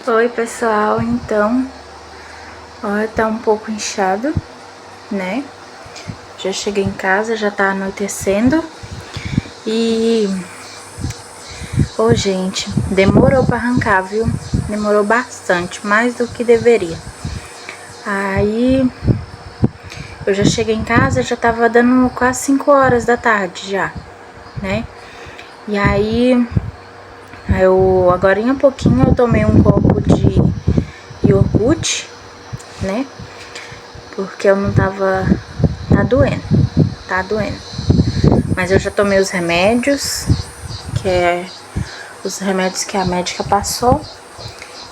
Oi pessoal, então, ó, tá um pouco inchado, né? Já cheguei em casa, já tá anoitecendo. E... Ô gente, demorou pra arrancar, viu? Demorou bastante, mais do que deveria. Aí, eu já cheguei em casa, já tava dando quase 5 horas da tarde já, né? E aí, agora em um pouquinho eu tomei um copo de iogurte, né? Porque eu não tava... tá doendo. Mas eu já tomei os remédios, que é os remédios que a médica passou.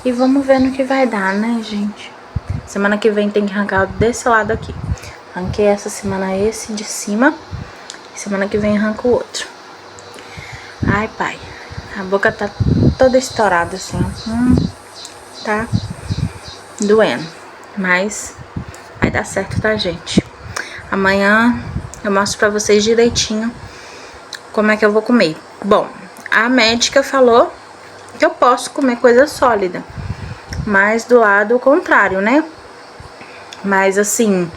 E vamos ver no que vai dar, né, gente? Semana que vem tem que arrancar desse lado aqui. Arranquei essa semana esse de cima. E semana que vem arranco o outro. Ai, pai. A boca tá toda estourada assim, ó. Tá doendo. Mas vai dar certo, tá, gente? Amanhã eu mostro pra vocês direitinho como é que eu vou comer. Bom, a médica falou que eu posso comer coisa sólida, mas do lado contrário, né? Mas assim,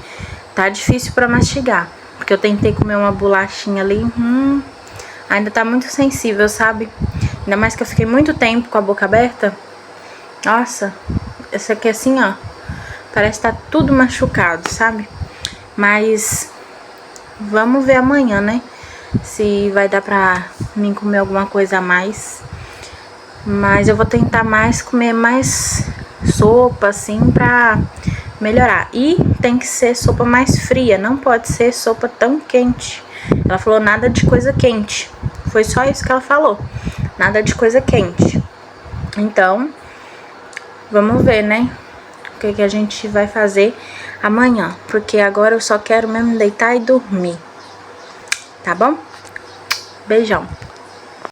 tá difícil pra mastigar, porque eu tentei comer uma bolachinha ali, ainda tá muito sensível, sabe? Ainda mais que eu fiquei muito tempo com a boca aberta. Nossa, esse aqui assim, ó, parece que tá tudo machucado, sabe? Mas vamos ver amanhã, né? Se vai dar pra mim comer alguma coisa a mais. Mas eu vou tentar comer mais sopa, assim, pra melhorar. E tem que ser sopa mais fria, não pode ser sopa tão quente. Ela falou nada de coisa quente. Foi só isso que ela falou. Nada de coisa quente. Então, vamos ver, né? O que a gente vai fazer amanhã. Porque agora eu só quero mesmo deitar e dormir. Tá bom? Beijão.